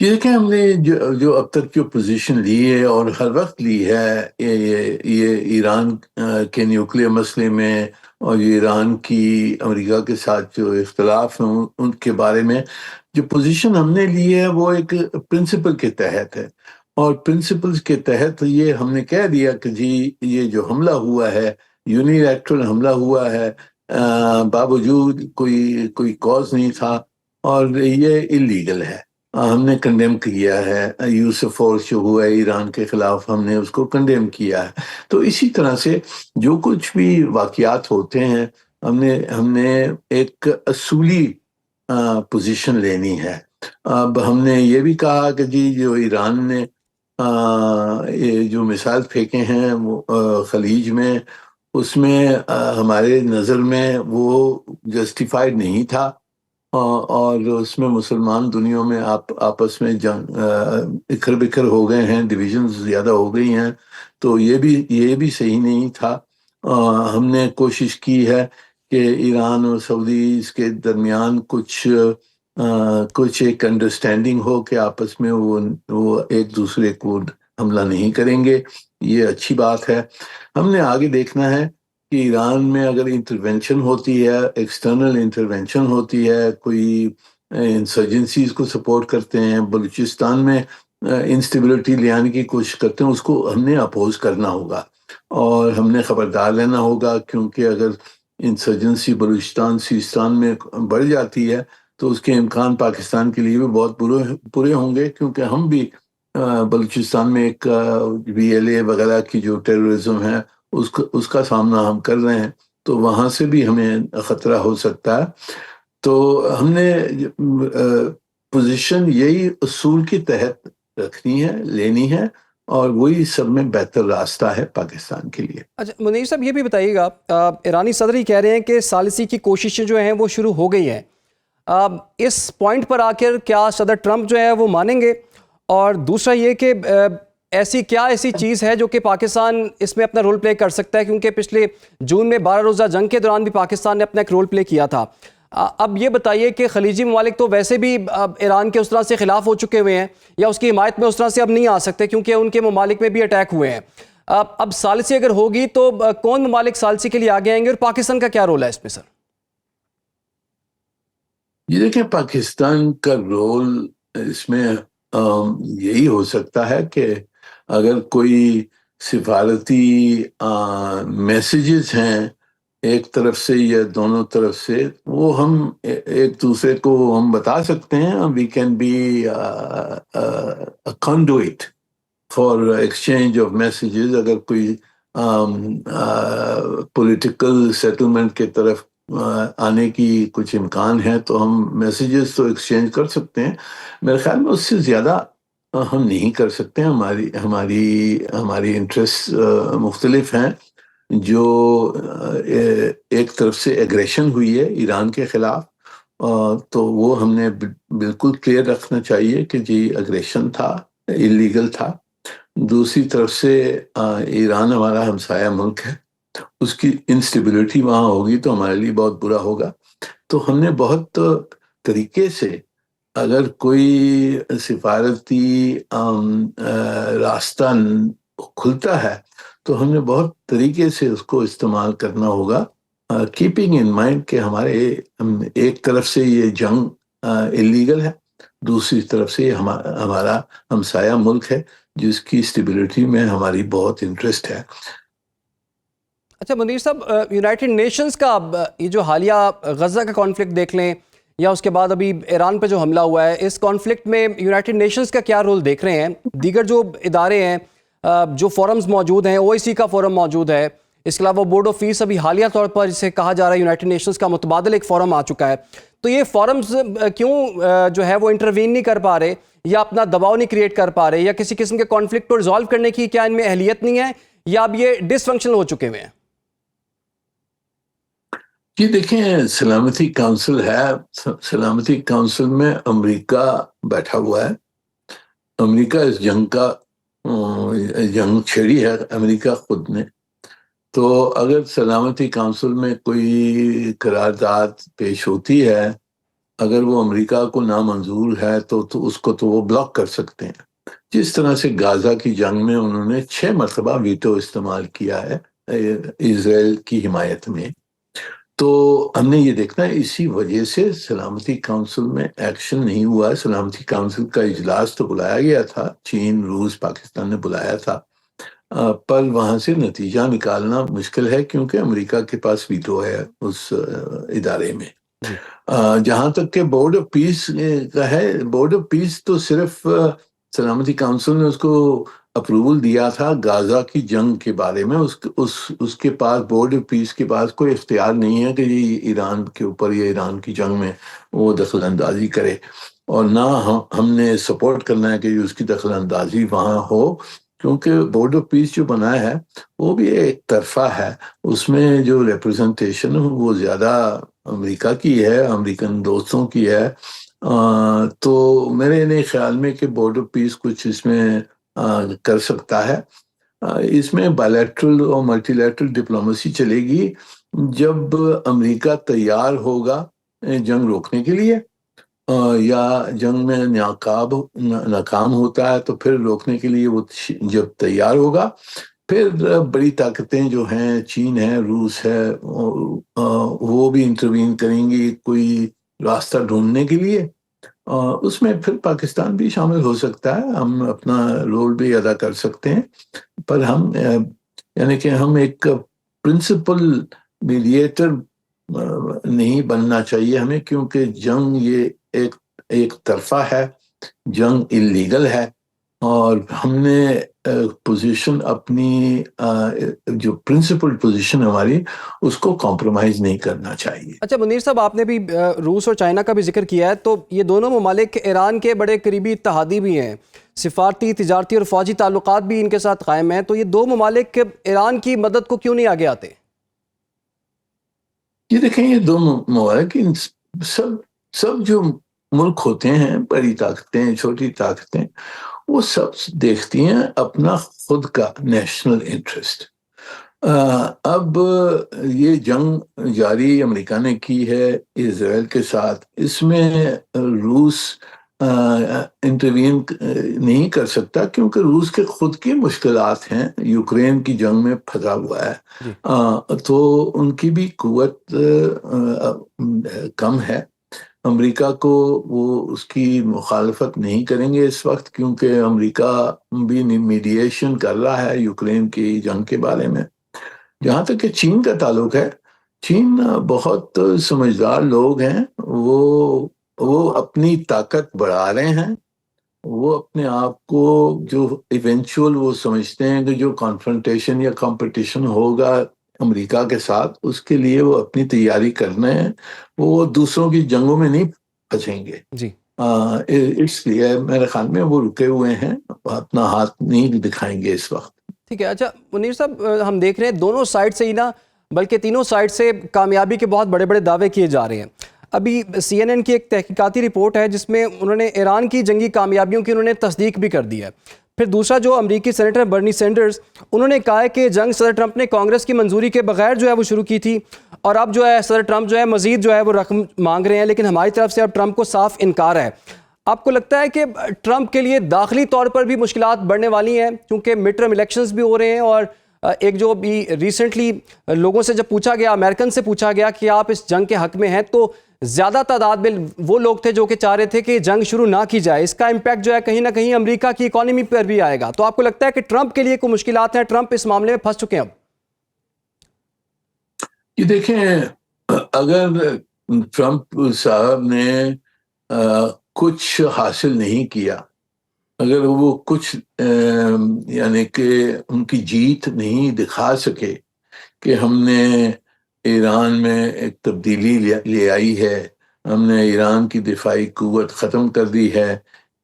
یہ دیکھیں ہم نے جو اب تک جو پوزیشن لی ہے اور ہر وقت لی ہے یہ ایران کے نیوکلیر مسئلے میں اور یہ ایران کی امریکہ کے ساتھ جو اختلاف ہیں ان کے بارے میں جو پوزیشن ہم نے لی ہے وہ ایک پرنسپل کے تحت ہے، اور پرنسپلز کے تحت یہ ہم نے کہہ دیا کہ جی یہ جو حملہ ہوا ہے یونیلیٹرل حملہ ہوا ہے، باوجود کوئی کاز نہیں تھا اور یہ اللیگل ہے، ہم نے کنڈیم کیا ہے، یوز آف فورس جو ہوا ہے ایران کے خلاف ہم نے اس کو کنڈیم کیا ہے۔ تو اسی طرح سے جو کچھ بھی واقعات ہوتے ہیں ہم نے ایک اصولی پوزیشن لینی ہے۔ اب ہم نے یہ بھی کہا کہ جی جو ایران نے یہ جو مثال پھینکے ہیں خلیج میں، اس میں ہمارے نظر میں وہ جسٹیفائڈ نہیں تھا، اور اس میں مسلمان دنیا میں آپس میں جنگ اکھر بکھر ہو گئے ہیں، ڈویژنز زیادہ ہو گئی ہیں، تو یہ بھی صحیح نہیں تھا۔ ہم نے کوشش کی ہے کہ ایران اور سعودیز کے درمیان کچھ ایک انڈرسٹینڈنگ ہو کہ آپس میں وہ ایک دوسرے کو حملہ نہیں کریں گے، یہ اچھی بات ہے۔ ہم نے آگے دیکھنا ہے کہ ایران میں اگر انٹرونشن ہوتی ہے، ایکسٹرنل انٹرونشن ہوتی ہے، کوئی انسرجنسیز کو سپورٹ کرتے ہیں، بلوچستان میں انسٹیبلٹی لے آنے کی کوشش کرتے ہیں، اس کو ہم نے اپوز کرنا ہوگا اور ہم نے خبردار لینا ہوگا، کیونکہ اگر انسرجنسی بلوچستان سیستان میں بڑھ جاتی ہے تو اس کے امکان پاکستان کے لیے بھی بہت برے ہوں گے، کیونکہ ہم بھی بلوچستان میں ایک VLA وغیرہ کی جو ٹیررزم ہے اس کا سامنا ہم کر رہے ہیں، تو وہاں سے بھی ہمیں خطرہ ہو سکتا ہے۔ تو ہم نے پوزیشن یہی اصول کے تحت رکھنی ہے، لینی ہے، اور وہی سب میں بہتر راستہ ہے پاکستان کے لیے۔ اچھا منیر صاحب، یہ بھی بتائیے گا، ایرانی صدر ہی کہہ رہے ہیں کہ ثالثی کی کوششیں جو ہیں وہ شروع ہو گئی ہیں، اس پوائنٹ پر آ کر کیا صدر ٹرمپ جو ہے وہ مانیں گے؟ اور دوسرا یہ کہ ایسی چیز ہے جو کہ پاکستان اس میں اپنا رول پلے کر سکتا ہے، کیونکہ پچھلے جون میں 12 روزہ جنگ کے دوران بھی پاکستان نے اپنا ایک رول پلے کیا تھا۔ اب یہ بتائیے کہ خلیجی ممالک تو ویسے بھی ایران کے اس طرح سے خلاف ہو چکے ہوئے ہیں، یا اس کی حمایت میں اس طرح سے اب نہیں آ سکتے کیونکہ ان کے ممالک میں بھی اٹیک ہوئے ہیں۔ اب ثالثی اگر ہوگی تو کون ممالک ثالثی کے لیے آگے آئیں گے، اور پاکستان کا کیا رول ہے اس میں سر؟ یہ دیکھیں پاکستان کا رول اس میں یہی ہو سکتا ہے کہ اگر کوئی سفارتی میسیجز ہیں ایک طرف سے یا دونوں طرف سے، وہ ہم ایک دوسرے کو ہم بتا سکتے ہیں، we can be conduit for exchange of messages. اگر کوئی پولیٹیکل سیٹلمنٹ کی طرف آنے کی کچھ امکان ہے تو ہم میسیجز تو ایکسچینج کر سکتے ہیں، میرے خیال میں اس سے زیادہ ہم نہیں کر سکتے۔ ہماری انٹرسٹ مختلف ہیں، جو ایک طرف سے ایگریشن ہوئی ہے ایران کے خلاف، تو وہ ہم نے بالکل کلیئر رکھنا چاہیے کہ جی ایگریشن تھا، اللیگل تھا۔ دوسری طرف سے ایران ہمارا ہمسایہ ملک ہے، اس کی انسٹیبلٹی وہاں ہوگی تو ہمارے لیے بہت برا ہوگا۔ تو ہم نے بہت طریقے سے، اگر کوئی سفارتی راستہ کھلتا ہے تو ہم نے بہت طریقے سے اس کو استعمال کرنا ہوگا، کیپنگ ان مائنڈ کہ ہمارے ایک طرف سے یہ جنگ اللیگل ہے، دوسری طرف سے یہ ہمارا ہمسایہ ملک ہے جس کی اسٹیبلٹی میں ہماری بہت انٹرسٹ ہے۔ اچھا منیر صاحب، یونائٹڈ نیشنز کا یہ جو حالیہ غزہ کا کانفلکٹ دیکھ لیں، یا اس کے بعد ابھی ایران پہ جو حملہ ہوا ہے، اس کانفلکٹ میں یونائٹڈ نیشنز کا کیا رول دیکھ رہے ہیں؟ دیگر جو ادارے ہیں، جو فورمز موجود ہیں، OIC کا فورم موجود ہے، اس کے علاوہ بورڈ آف پیس ابھی حالیہ طور پر جسے کہا جا رہا ہے یونائٹڈ نیشنز کا متبادل ایک فورم آ چکا ہے، تو یہ فورمز کیوں جو ہے وہ انٹروین نہیں کر پا رہے، یا اپنا دباؤ نہیں کریٹ کر پا رہے، یا کسی قسم کے کانفلکٹ کو ریزالو کرنے کی کیا ان میں اہلیت نہیں ہے، یا اب یہ ڈس فنکشنل ہو چکے ہوئے ہیں؟ یہ دیکھیں سلامتی کونسل ہے، سلامتی کونسل میں امریکہ بیٹھا ہوا ہے، امریکہ اس جنگ چھیڑی ہے امریکہ خود نے، تو اگر سلامتی کونسل میں کوئی قرارداد پیش ہوتی ہے اگر وہ امریکہ کو نامنظور ہے تو اس کو تو وہ بلاک کر سکتے ہیں. جس طرح سے غازہ کی جنگ میں انہوں نے 6 مرتبہ ویٹو استعمال کیا ہے اسرائیل کی حمایت میں. تو ہم نے یہ دیکھنا ہے اسی وجہ سے سلامتی کونسل میں ایکشن نہیں ہوا ہے. سلامتی کونسل کا اجلاس تو بلایا گیا تھا، چین، روس، پاکستان نے بلایا تھا، پر وہاں سے نتیجہ نکالنا مشکل ہے کیونکہ امریکہ کے پاس ویٹو ہے اس ادارے میں. جی جہاں تک کہ بورڈ آف پیس کا ہے، بورڈ آف پیس تو صرف سلامتی کونسل نے اس کو اپروول دیا تھا غازہ کی جنگ کے بارے میں. اس کے پاس، بورڈ آف پیس کے پاس کوئی اختیار نہیں ہے کہ یہ ایران کے اوپر یا ایران کی جنگ میں وہ دخل اندازی کرے، اور نہ ہم نے سپورٹ کرنا ہے کہ اس کی دخل اندازی وہاں ہو، کیونکہ بورڈ آف پیس جو بنا ہے وہ بھی ایک طرفہ ہے. اس میں جو ریپرزنٹیشن وہ زیادہ امریکہ کی ہے، امریکن دوستوں کی ہے. تو میرے نہیں خیال میں کہ بورڈ آف پیس کچھ اس میں کر سکتا ہے. اس میں بائیلیٹرل اور ملٹی لیٹرل ڈپلومیسی چلے گی جب امریکہ تیار ہوگا جنگ روکنے کے لیے، یا جنگ میں ناکام ہوتا ہے تو پھر روکنے کے لیے وہ جب تیار ہوگا، پھر بڑی طاقتیں جو ہیں، چین ہے، روس ہے، وہ بھی انٹروین کریں گی کوئی راستہ ڈھونڈنے کے لیے. اس میں پھر پاکستان بھی شامل ہو سکتا ہے، ہم اپنا رول بھی ادا کر سکتے ہیں، پر ہم یعنی کہ ہم ایک پرنسپل میڈیٹر نہیں بننا چاہیے ہمیں، کیونکہ جنگ یہ ایک طرفہ ہے، جنگ اللیگل ہے، اور ہم نے پوزیشن اپنی جو پرنسپل پوزیشن ہماری اس کو کمپرومائز نہیں کرنا چاہیے. اچھا منیر صاحب، آپ نے بھی روس اور چائنا کا بھی ذکر کیا ہے، تو یہ دونوں ممالک ایران کے بڑے قریبی اتحادی بھی ہیں، سفارتی، تجارتی اور فوجی تعلقات بھی ان کے ساتھ قائم ہیں، تو یہ دو ممالک ایران کی مدد کو کیوں نہیں آگے آتے؟ یہ دیکھیں، یہ دو ممالک سب جو ملک ہوتے ہیں، بڑی طاقتیں، چھوٹی طاقتیں، وہ سب دیکھتی ہیں اپنا خود کا نیشنل انٹرسٹ. اب یہ جنگ جاری امریکہ نے کی ہے اسرائیل کے ساتھ، اس میں روس انٹروین نہیں کر سکتا، کیونکہ روس کے خود کی مشکلات ہیں، یوکرین کی جنگ میں پھنسا ہوا ہے. جی تو ان کی بھی قوت کم ہے. امریکہ کو وہ اس کی مخالفت نہیں کریں گے اس وقت، کیونکہ امریکہ بھی میڈییشن کر رہا ہے یوکرین کی جنگ کے بارے میں. جہاں تک کہ چین کا تعلق ہے، چین بہت سمجھدار لوگ ہیں، وہ اپنی طاقت بڑھا رہے ہیں. وہ اپنے آپ کو جو ایونچول وہ سمجھتے ہیں کہ جو کانفرنٹیشن یا کمپٹیشن ہوگا امریکہ کے ساتھ، اس کے لیے وہ اپنی تیاری کرنا ہے، وہ دوسروں کی جنگوں میں نہیں پھنسیں گے. جی اس لیے میرے خیال میں وہ رکے ہوئے ہیں، اپنا ہاتھ نہیں دکھائیں گے اس وقت. ٹھیک ہے. اچھا منیر صاحب، ہم دیکھ رہے ہیں دونوں سائڈ سے ہی نا، بلکہ تینوں سائڈ سے کامیابی کے بہت بڑے بڑے دعوے کیے جا رہے ہیں. ابھی سی این این کی ایک تحقیقاتی رپورٹ ہے جس میں انہوں نے ایران کی جنگی کامیابیوں کی انہوں نے تصدیق بھی کر دی ہے. پھر دوسرا جو امریکی سینیٹر برنی سینڈرز، انہوں نے کہا ہے کہ جنگ صدر ٹرمپ نے کانگریس کی منظوری کے بغیر جو ہے وہ شروع کی تھی، اور اب جو ہے صدر ٹرمپ جو ہے مزید جو ہے وہ رقم مانگ رہے ہیں، لیکن ہماری طرف سے اب ٹرمپ کو صاف انکار ہے. آپ کو لگتا ہے کہ ٹرمپ کے لیے داخلی طور پر بھی مشکلات بڑھنے والی ہیں، کیونکہ مڈ ٹرم الیکشنز بھی ہو رہے ہیں، اور ایک جو بھی ریسنٹلی لوگوں سے جب پوچھا گیا، امریکن سے پوچھا گیا کہ آپ اس جنگ کے حق میں ہیں، تو زیادہ تعداد میں وہ لوگ تھے جو کہ چاہ رہے تھے کہ جنگ شروع نہ کی جائے. اس کا امپیکٹ جو ہے کہیں نہ کہیں امریکہ کی اکانومی پر بھی آئے گا. تو آپ کو لگتا ہے کہ ٹرمپ کے لیے کوئی مشکلات ہیں، ٹرمپ اس معاملے میں پھنس چکے ہیں اب؟ یہ دیکھیں، اگر ٹرمپ صاحب نے کچھ حاصل نہیں کیا، اگر وہ کچھ یعنی کہ ان کی جیت نہیں دکھا سکے کہ ہم نے ایران میں ایک تبدیلی لے آئی ہے، ہم نے ایران کی دفاعی قوت ختم کر دی ہے،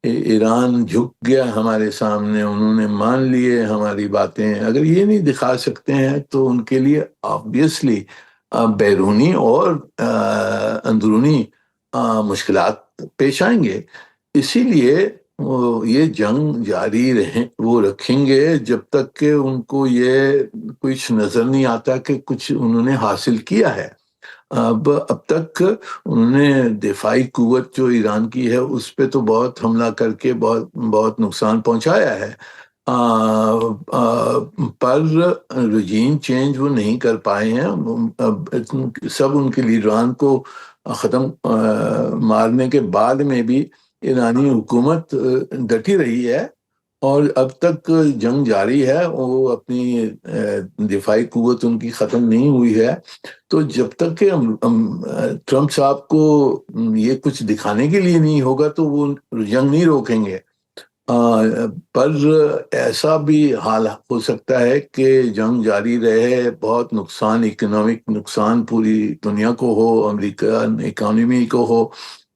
ایران جھک گیا ہمارے سامنے، انہوں نے مان لیے ہماری باتیں، اگر یہ نہیں دکھا سکتے ہیں تو ان کے لیے آبویسلی بیرونی اور اندرونی مشکلات پیش آئیں گے. اسی لیے یہ جنگ جاری وہ رکھیں گے جب تک کہ ان کو یہ کچھ نظر نہیں آتا کہ کچھ انہوں نے حاصل کیا ہے. اب تک انہوں نے دفاعی قوت جو ایران کی ہے اس پہ تو بہت حملہ کر کے بہت نقصان پہنچایا ہے، پر رجیم چینج وہ نہیں کر پائے ہیں۔ سب ان کے لیڈران کو ختم مارنے کے بعد میں بھی ایرانی حکومت ڈٹی رہی ہے، اور اب تک جنگ جاری ہے، وہ اپنی دفاعی قوت ان کی ختم نہیں ہوئی ہے۔ تو جب تک کہ ٹرمپ صاحب کو یہ کچھ دکھانے کے لیے نہیں ہوگا تو وہ جنگ نہیں روکیں گے۔ پر ایسا بھی حال ہو سکتا ہے کہ جنگ جاری رہے، بہت نقصان، اکنامک نقصان پوری دنیا کو ہو، امریکن اکانومی کو ہو،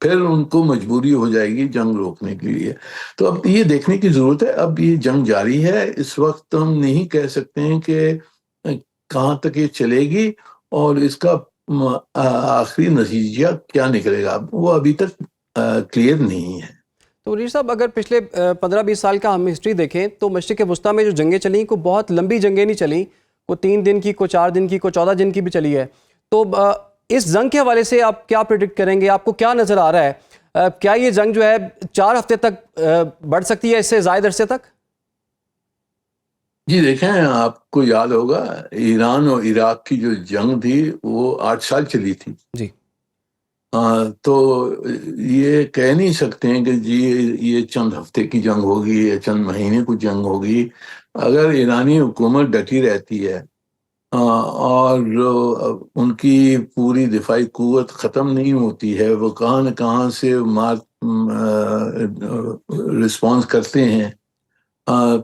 پھر ان کو مجبوری ہو جائے گی جنگ روکنے کے لیے۔ تو اب یہ دیکھنے کی ضرورت ہے، اب یہ جنگ جاری ہے، اس وقت ہم نہیں کہہ سکتے ہیں کہ کہاں تک یہ چلے گی اور اس کا آخری نتیجہ کیا نکلے گا، وہ ابھی تک کلیئر نہیں ہے۔ تو منیر صاحب، اگر پچھلے 15-20 سال کا ہم ہسٹری دیکھیں تو مشرق وسطیٰ میں جو جنگیں چلیں کو بہت لمبی جنگیں نہیں چلیں، کو 3 دن کی، کو 4 دن کی، کو 14 دن کی بھی چلی ہے۔ تو اس جنگ کے حوالے سے آپ کیا پریڈکٹ کریں گے؟ آپ کو کیا نظر آ رہا ہے؟ کیا یہ جنگ جو ہے 4 ہفتے تک بڑھ سکتی ہے، اس سے زائد عرصے تک؟ جی دیکھیں، آپ کو یاد ہوگا ایران اور عراق کی جو جنگ تھی وہ 8 سال چلی تھی۔ جی، تو یہ کہہ نہیں سکتے ہیں کہ جی یہ چند ہفتے کی جنگ ہوگی یا چند مہینے کی جنگ ہوگی۔ اگر ایرانی حکومت ڈٹی رہتی ہے اور ان کی پوری دفاعی قوت ختم نہیں ہوتی ہے، وہ کہاں نہ کہاں سے رسپانس کرتے ہیں،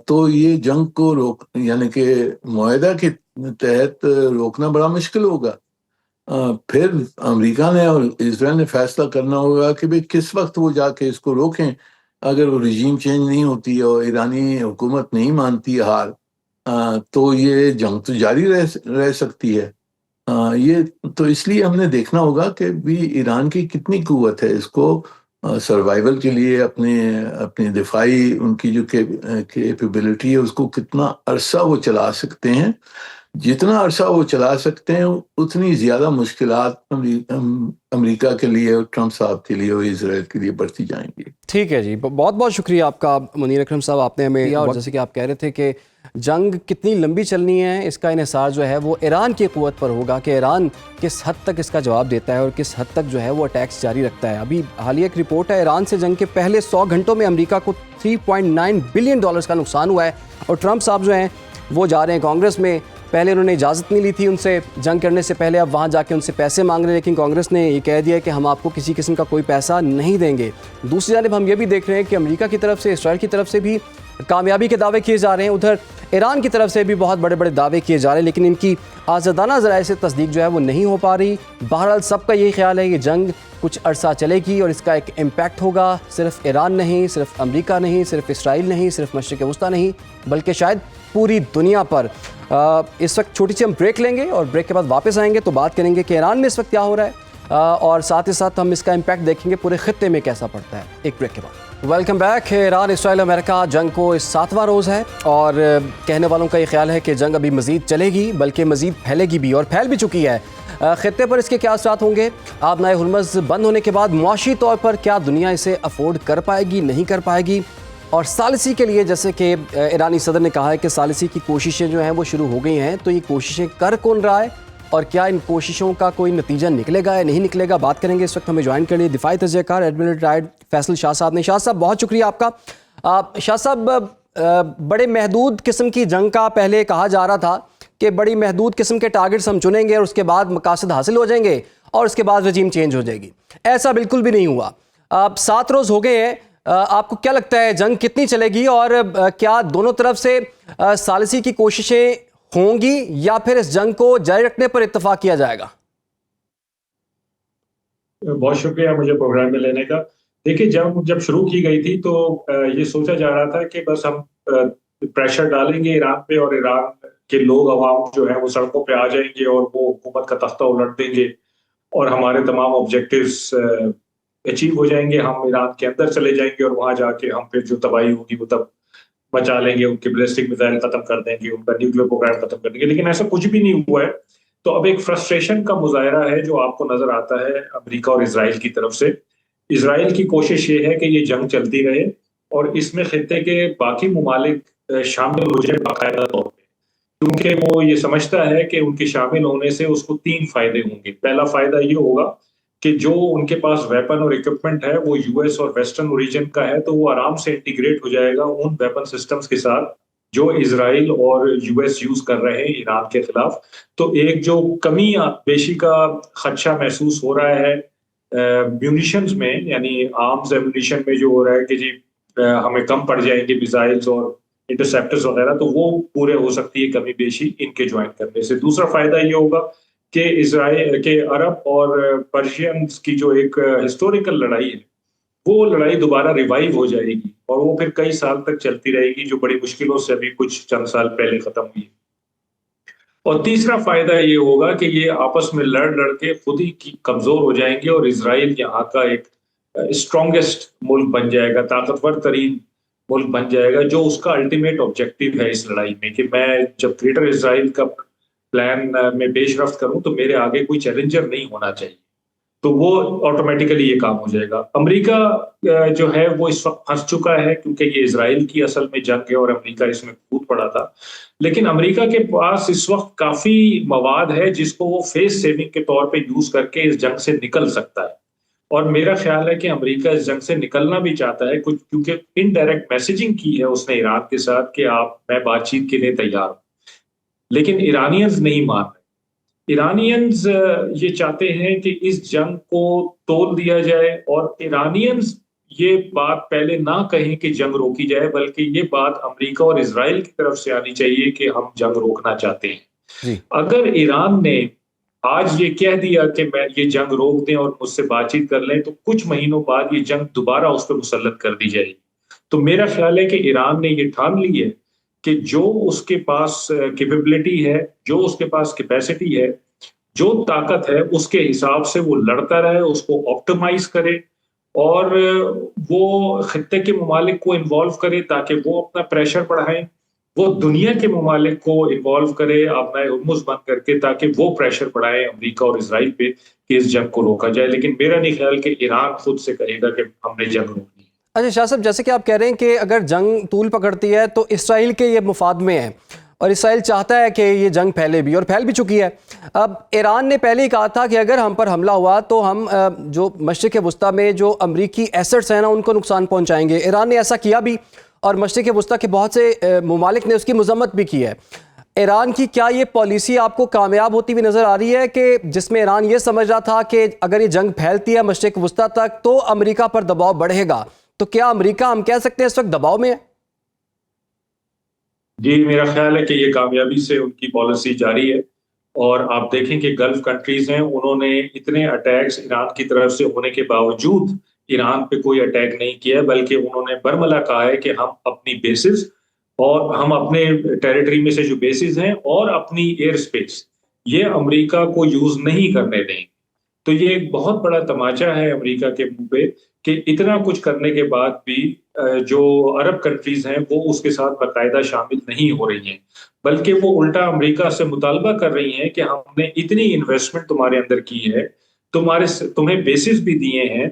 تو یہ جنگ کو یعنی کہ معاہدہ کے تحت روکنا بڑا مشکل ہوگا۔ پھر امریکہ نے اور اسرائیل نے فیصلہ کرنا ہوگا کہ بھئی کس وقت وہ جا کے اس کو روکیں۔ اگر وہ رجیم چینج نہیں ہوتی اور ایرانی حکومت نہیں مانتی ہار، تو یہ جنگ تو جاری رہ سکتی ہے۔ یہ تو اس لیے ہم نے دیکھنا ہوگا کہ بھی ایران کی کتنی قوت ہے اس کو سروائیول کے لیے، اپنے دفاعی ان کی جو کیپیبلٹی ہے اس کو کتنا عرصہ وہ چلا سکتے ہیں۔ جتنا عرصہ وہ چلا سکتے ہیں اتنی زیادہ مشکلات امریکہ کے لیے اور ٹرمپ صاحب کے لیے اور اسرائیل کے لیے بڑھتی جائیں گی۔ ٹھیک ہے جی، بہت بہت شکریہ آپ کا منیر اکرم صاحب، آپ نے ہمیں، اور جیسے کہ آپ کہہ رہے تھے کہ جنگ کتنی لمبی چلنی ہے، اس کا انحصار جو ہے وہ ایران کی قوت پر ہوگا کہ ایران کس حد تک اس کا جواب دیتا ہے اور کس حد تک جو ہے وہ اٹیکس جاری رکھتا ہے۔ ابھی حالیہ ایک رپورٹ ہے، ایران سے جنگ کے پہلے 100 گھنٹوں میں امریکہ کو $3.9 بلین کا نقصان ہوا ہے، اور ٹرمپ صاحب جو ہیں وہ جا رہے ہیں کانگریس میں۔ پہلے انہوں نے اجازت نہیں لی تھی ان سے جنگ کرنے سے پہلے، اب وہاں جا کے ان سے پیسے مانگ رہے ہیں، لیکن کانگریس نے یہ کہہ دیا کہ ہم آپ کو کسی قسم کا کوئی پیسہ نہیں دیں گے۔ دوسری جانب ہم یہ بھی دیکھ رہے ہیں کہ امریکہ کی طرف سے، اسرائیل کی طرف سے بھی کامیابی کے دعوے کیے جا رہے ہیں، ادھر ایران کی طرف سے بھی بہت بڑے بڑے دعوے کیے جا رہے ہیں، لیکن ان کی آزادانہ ذرائع سے تصدیق جو ہے وہ نہیں ہو پا رہی۔ بہرحال سب کا یہی خیال ہے کہ جنگ کچھ عرصہ چلے گی اور اس کا ایک امپیکٹ ہوگا، صرف ایران نہیں، صرف امریکہ نہیں، صرف اسرائیل نہیں، صرف مشرق وسطیٰ نہیں، بلکہ شاید پوری دنیا پر۔ اس وقت چھوٹی سی ہم بریک لیں گے اور بریک کے بعد واپس آئیں گے تو بات کریں گے کہ ایران میں اس وقت کیا ہو رہا ہے، اور ساتھ ہی ساتھ ہم اس کا امپیکٹ دیکھیں گے پورے خطے میں کیسا پڑتا ہے، ایک بریک کے بعد۔ Welcome back. Iran, Israel, America جنگ کو اس 7واں روز ہے، اور کہنے والوں کا یہ خیال ہے کہ جنگ ابھی مزید چلے گی، بلکہ مزید پھیلے گی بھی، اور پھیل بھی چکی ہے۔ خطے پر اس کے کیا اثرات ہوں گے؟ آبنائے ہرمز بند ہونے کے بعد معاشی طور پر کیا دنیا اسے افورڈ کر پائے گی، نہیں کر پائے گی؟ اور ثالثی کے لیے، جیسے کہ ایرانی صدر نے کہا ہے کہ ثالثی کی کوششیں جو ہیں وہ شروع ہو گئی ہیں، تو یہ کوششیں کر کون رہا ہے اور کیا ان کوششوں کا کوئی نتیجہ نکلے گا یا نہیں نکلے گا؟ بات کریں گے۔ اس وقت ہمیں جوائن کر لیے دفاعی تجزیہ کار ایڈمرل ریٹائرڈ فیصل شاہ صاحب نے۔ شاہ صاحب بہت شکریہ آپ کا۔ شاہ صاحب، بڑے محدود قسم کی جنگ کا پہلے کہا جا رہا تھا کہ بڑی محدود قسم کے ٹارگٹس ہم چنیں گے اور اس کے بعد مقاصد حاصل ہو جائیں گے اور اس کے بعد رجیم چینج ہو جائے گی۔ ایسا بالکل بھی نہیں ہوا۔ 7 روز ہو گئے ہیں، آپ کو کیا لگتا ہے جنگ کتنی چلے گی، اور کیا دونوں طرف سے ثالثی کی کوششیں ہوں گی یا پھر اس جنگ کو جاری رکھنے پر اتفاق کیا جائے گا؟ بہت شکریہ مجھے پروگرام میں لینے کا۔ دیکھیے، جب شروع کی گئی تھی تو یہ سوچا جا رہا تھا کہ بس ہم پریشر ڈالیں گے ایران پہ، اور ایران کے لوگ، عوام جو ہیں وہ سڑکوں پہ آ جائیں گے اور وہ حکومت کا تختہ الٹ دیں گے اور ہمارے تمام آبجیکٹیوز اچیو ہو جائیں گے، ہم ایران کے اندر چلے جائیں گے اور وہاں جا کے ہم پھر جو تباہی ہوگی وہ تب بچا لیں گے، ان کے بیلسٹک میزائل ختم کر دیں گے، ان کا نیوکلیر پروگرام ختم کر دیں گے۔ لیکن ایسا کچھ بھی نہیں ہوا ہے۔ تو اب ایک فرسٹریشن کا مظاہرہ ہے جو آپ کو نظر آتا ہے امریکہ اور اسرائیل کی طرف سے۔ اسرائیل کی کوشش یہ ہے کہ یہ جنگ چلتی رہے اور اس میں خطے کے باقی ممالک شامل ہو جائیں باقاعدہ طور پہ، کیونکہ وہ یہ سمجھتا ہے کہ ان کے شامل ہونے سے اس کو 3 فائدے ہوں گے۔ پہلا فائدہ یہ ہوگا کہ جو ان کے پاس ویپن اور اکوپمنٹ ہے وہ یو ایس اور ویسٹرن اوریجن کا ہے، تو وہ آرام سے انٹیگریٹ ہو جائے گا ان ویپن سسٹمز کے ساتھ جو اسرائیل اور یو ایس یوز کر رہے ہیں ایران کے خلاف۔ تو ایک جو کمی بیشی کا خدشہ محسوس ہو رہا ہے میونیشنز میں، یعنی آرمز ایمونیشن میں جو ہو رہا ہے کہ جی ہمیں کم پڑ جائیں گے میزائلز اور انٹرسیپٹرز وغیرہ، تو وہ پورے ہو سکتی ہے کمی بیشی ان کے جوائن کرنے سے۔ دوسرا فائدہ یہ ہوگا کہ اسرائیل کے عرب اور پرشینز کی جو ایک ہسٹوریکل لڑائی ہے وہ لڑائی دوبارہ ریوائیو ہو جائے گی اور وہ پھر کئی سال تک چلتی رہے گی، جو بڑی مشکلوں سے ابھی کچھ چند سال پہلے ختم ہوئی۔ اور تیسرا فائدہ یہ ہوگا کہ یہ آپس میں لڑ کے خود ہی کمزور ہو جائیں گے اور اسرائیل یہاں کا ایک اسٹرانگیسٹ ملک بن جائے گا، طاقتور ترین ملک بن جائے گا، جو اس کا الٹیمیٹ آبجیکٹو ہے اس لڑائی میں کہ میں جب گریٹر اسرائیل کا پلان میں پیش رفت کروں تو میرے آگے کوئی چیلنجر نہیں ہونا چاہیے، تو وہ آٹومیٹیکلی یہ کام ہو جائے گا۔ امریکہ جو ہے وہ اس وقت پھنس چکا ہے کیونکہ یہ اسرائیل کی اصل میں جنگ ہے اور امریکہ اس میں کود پڑا تھا، لیکن امریکہ کے پاس اس وقت کافی مواد ہے جس کو وہ فیس سیونگ کے طور پہ یوز کر کے اس جنگ سے نکل سکتا ہے، اور میرا خیال ہے کہ امریکہ اس جنگ سے نکلنا بھی چاہتا ہے کچھ، کیونکہ انڈائریکٹ میسیجنگ کی ہے اس نے ایران کے ساتھ کہ میں بات چیت کے لیے تیار ہوں، لیکن ایرانینز نہیں مان رہے۔ ایرانینز یہ چاہتے ہیں کہ اس جنگ کو تول دیا جائے، اور ایرانینز یہ بات پہلے نہ کہیں کہ جنگ روکی جائے، بلکہ یہ بات امریکہ اور اسرائیل کی طرف سے آنی چاہیے کہ ہم جنگ روکنا چاہتے ہیں۔ اگر ایران نے آج یہ کہہ دیا کہ میں یہ جنگ روک دیں اور مجھ سے بات چیت کر لیں، تو کچھ مہینوں بعد یہ جنگ دوبارہ اس پہ مسلط کر دی جائے گی۔ تو میرا خیال ہے کہ ایران نے یہ ٹھان لی ہے کہ جو اس کے پاس کیپیبلٹی ہے، جو اس کے پاس کیپیسٹی ہے، جو طاقت ہے، اس کے حساب سے وہ لڑتا رہے، اس کو آپٹیمائز کرے اور وہ خطے کے ممالک کو انوالو کرے تاکہ وہ اپنا پریشر بڑھائیں، وہ دنیا کے ممالک کو انوالو کرے اپنا ہرمز بند کر کے تاکہ وہ پریشر بڑھائے امریکہ اور اسرائیل پہ کہ اس جنگ کو روکا جائے۔ لیکن میرا نہیں خیال کہ ایران خود سے کہے گا کہ ہم نے جنگ روکنی ہے۔ اچھا شاہ صاحب، جیسے کہ آپ کہہ رہے ہیں کہ اگر جنگ طول پکڑتی ہے تو اسرائیل کے یہ مفاد میں ہے اور اسرائیل چاہتا ہے کہ یہ جنگ پھیلے بھی، اور پھیل بھی چکی ہے۔ اب ایران نے پہلے ہی کہا تھا کہ اگر ہم پر حملہ ہوا تو ہم جو مشرق وسطیٰ میں جو امریکی ایسٹس ہیں نا ان کو نقصان پہنچائیں گے۔ ایران نے ایسا کیا بھی اور مشرق وسطیٰ کے بہت سے ممالک نے اس کی مذمت بھی کی ہے۔ ایران کی کیا یہ پالیسی آپ کو کامیاب ہوتی ہوئی نظر آ رہی ہے کہ جس میں ایران یہ سمجھ رہا تھا کہ اگر یہ جنگ پھیلتی ہے مشرق وسطیٰ تک تو امریکہ پر دباؤ بڑھے گا، تو کیا امریکہ ہم کہہ سکتے ہیں اس وقت دباؤ میں ہے؟ جی، میرا خیال ہے کہ یہ کامیابی سے ان کی پالیسی جاری ہے، اور آپ دیکھیں کہ گلف کنٹریز ہیں، انہوں نے اتنے اٹیکس ایران کی طرف سے ہونے کے باوجود ایران پہ کوئی اٹیک نہیں کیا، بلکہ انہوں نے برملا کہا ہے کہ ہم اپنی بیسز اور ہم اپنے ٹیریٹری میں سے جو بیسز ہیں اور اپنی ایئر سپیس یہ امریکہ کو یوز نہیں کرنے دیں۔ تو یہ ایک بہت بڑا تماچا ہے امریکہ کے منہ پہ کہ اتنا کچھ کرنے کے بعد بھی جو عرب کنٹریز ہیں وہ اس کے ساتھ باقاعدہ شامل نہیں ہو رہی ہیں، بلکہ وہ الٹا امریکہ سے مطالبہ کر رہی ہیں کہ ہم نے اتنی انویسٹمنٹ تمہارے اندر کی ہے، تمہیں بیسز بھی دیے ہیں،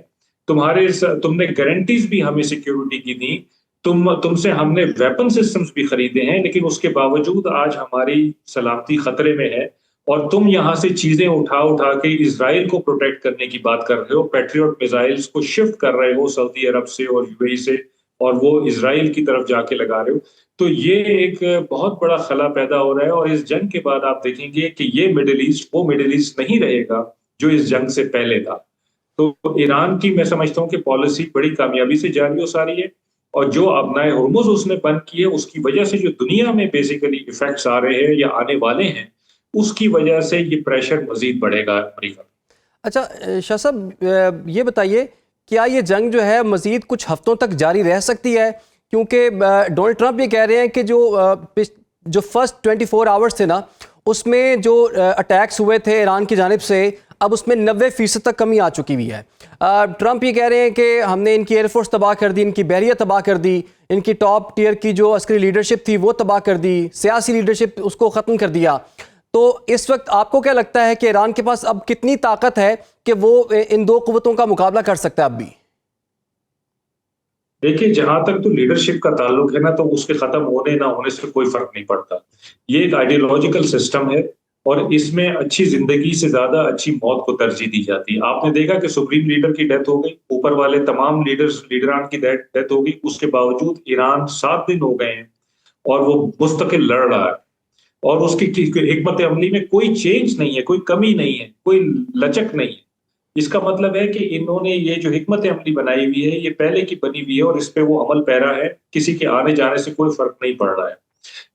تم نے گارنٹیز بھی ہمیں سیکیورٹی کی دی، تم سے ہم نے ویپن سسٹمز بھی خریدے ہیں، لیکن اس کے باوجود آج ہماری سلامتی خطرے میں ہے، اور تم یہاں سے چیزیں اٹھا کے اسرائیل کو پروٹیکٹ کرنے کی بات کر رہے ہو، پیٹریوٹ میزائلز کو شفٹ کر رہے ہو سعودی عرب سے اور یو اے ای سے، اور وہ اسرائیل کی طرف جا کے لگا رہے ہو۔ تو یہ ایک بہت بڑا خلا پیدا ہو رہا ہے، اور اس جنگ کے بعد آپ دیکھیں گے کہ یہ مڈل ایسٹ وہ مڈل ایسٹ نہیں رہے گا جو اس جنگ سے پہلے تھا۔ تو ایران کی میں سمجھتا ہوں کہ پالیسی بڑی کامیابی سے جاری ہو ساری ہے، اور جو ابنائے ہرمز اس نے بند کی ہے اس کی وجہ سے جو دنیا میں بیسیکلی ایفیکٹس آ رہے ہیں یا آنے والے ہیں، اس کی وجہ سے یہ پریشر مزید بڑھے گا امریکہ۔ اچھا شاہ صاحب، یہ بتائیے کیا یہ جنگ جو ہے مزید کچھ ہفتوں تک جاری رہ سکتی ہے؟ کیونکہ ڈونلڈ ٹرمپ یہ کہہ رہے ہیں کہ جو فرسٹ 24 آورز تھے نا اس میں جو اٹیکس ہوئے تھے ایران کی جانب سے، اب اس میں 90% تک کمی آ چکی ہوئی ہے۔ ٹرمپ یہ کہہ رہے ہیں کہ ہم نے ان کی ایئر فورس تباہ کر دی، ان کی بحریہ تباہ کر دی، ان کی ٹاپ ٹیئر کی جو عسکری لیڈرشپ تھی وہ تباہ کر دی، سیاسی لیڈرشپ اس کو ختم کر دیا۔ تو تو اس وقت آپ کو کیا لگتا ہے کہ ایران کے پاس اب کتنی طاقت ہے کہ وہ ان دو قوتوں کا مقابلہ کر سکتا ہے اب بھی؟ دیکھیے جہاں تک تو لیڈرشپ کا تعلق ہے نا، تو اس کے ختم ہونے نہ ہونے سے کوئی فرق نہیں پڑتا. یہ ایک آئیڈیالوجیکل سسٹم ہے اور اس میں اچھی زندگی سے زیادہ اچھی موت کو ترجیح دی جاتی ہے. آپ نے دیکھا کہ سپریم لیڈر کی ڈیتھ ہو گئی، اوپر والے تمام لیڈران کی ڈیتھ ہو گئی، اس کے باوجود ایران 7 دن ہو گئے ہیں اور وہ مستقل لڑ رہا ہے، اور اس کی حکمت عملی میں کوئی چینج نہیں ہے، کوئی کمی نہیں ہے، کوئی لچک نہیں ہے. اس کا مطلب ہے کہ انہوں نے یہ جو حکمت عملی بنائی ہوئی ہے یہ پہلے کی بنی ہوئی ہے اور اس پہ وہ عمل پیرا ہے، کسی کے آنے جانے سے کوئی فرق نہیں پڑ رہا ہے.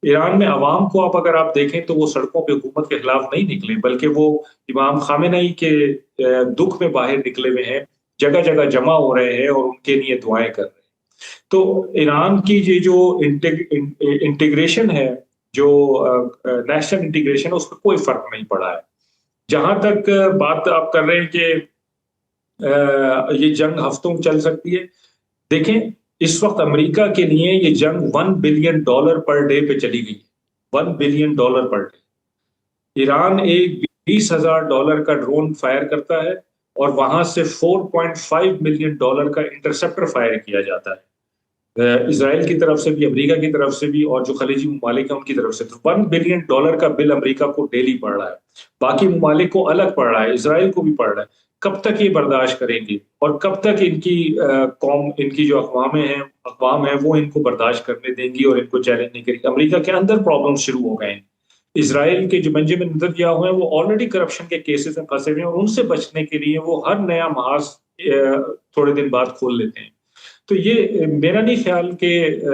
ایران میں عوام کو اگر آپ دیکھیں تو وہ سڑکوں پہ حکومت کے خلاف نہیں نکلے، بلکہ وہ امام خامنہ ای کے دکھ میں باہر نکلے ہوئے ہیں، جگہ جگہ جمع ہو رہے ہیں اور ان کے لیے دعائیں کر رہے ہیں. تو ایران کی یہ جو انٹیگریشن ہے، جو نیشنل انٹیگریشن ہے، اس پہ کوئی فرق نہیں پڑا ہے. جہاں تک بات آپ کر رہے ہیں کہ یہ جنگ ہفتوں چل سکتی ہے، دیکھیں اس وقت امریکہ کے لیے یہ جنگ $1 بلین پر ڈے پہ چلی گئی ہے. $1 بلین پر ڈے. ایران ایک $20,000 کا ڈرون فائر کرتا ہے اور وہاں سے $4.5 ملین کا انٹرسپٹر فائر کیا جاتا ہے، اسرائیل کی طرف سے بھی، امریکہ کی طرف سے بھی، اور جو خلیجی ممالک ہیں ان کی طرف سے. $1 بلین کا بل امریکہ کو ڈیلی پڑ رہا ہے، باقی ممالک کو الگ پڑ رہا ہے، اسرائیل کو بھی پڑ رہا ہے. کب تک یہ برداشت کریں گے اور کب تک ان کی قوم، ان کی جو اقوام ہیں وہ ان کو برداشت کرنے دیں گی اور ان کو چیلنج نہیں کریں گی؟ امریکہ کے اندر پرابلم شروع ہو گئے ہیں. اسرائیل کے جو بنجمن نیتنیاہو ہیں وہ آلریڈی کرپشن کے کیسز میں پھنسے ہوئے ہیں اور ان سے بچنے کے لیے وہ ہر نیا محاذ تھوڑے دن بعد کھول لیتے ہیں. تو یہ میرا نہیں خیال کہ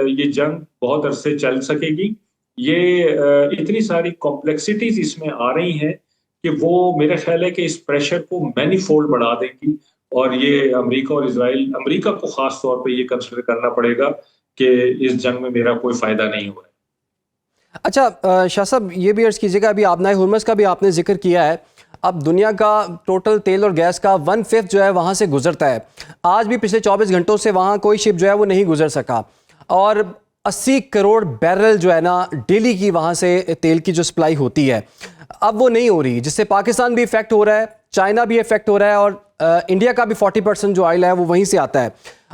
یہ جنگ بہت عرصے چل سکے گی. یہ اتنی ساری کمپلیکسٹیز اس میں آ رہی ہیں کہ وہ میرا خیال ہے کہ اس پریشر کو مینی فولڈ بڑھا دیں گی، اور یہ امریکہ اور اسرائیل، امریکہ کو خاص طور پہ یہ کنسیڈر کرنا پڑے گا کہ اس جنگ میں میرا کوئی فائدہ نہیں ہو رہا ہے. اچھا شاہ صاحب یہ بھی عرض کیجیے گا، ابھی آبنائے ہرمز کا بھی آپ نے ذکر کیا ہے. اب دنیا کا ٹوٹل تیل اور گیس کا 1/5 جو ہے وہاں سے گزرتا ہے. آج بھی پچھلے 24 گھنٹوں سے وہاں کوئی شپ جو ہے وہ نہیں گزر سکا، اور 80 کروڑ بیرل جو ہے نا ڈیلی کی وہاں سے تیل کی جو سپلائی ہوتی ہے اب وہ نہیں ہو رہی، جس سے پاکستان بھی افیکٹ ہو رہا ہے، چائنا بھی افیکٹ ہو رہا ہے، اور انڈیا کا بھی 40% جو آئل ہے وہ وہیں سے آتا ہے.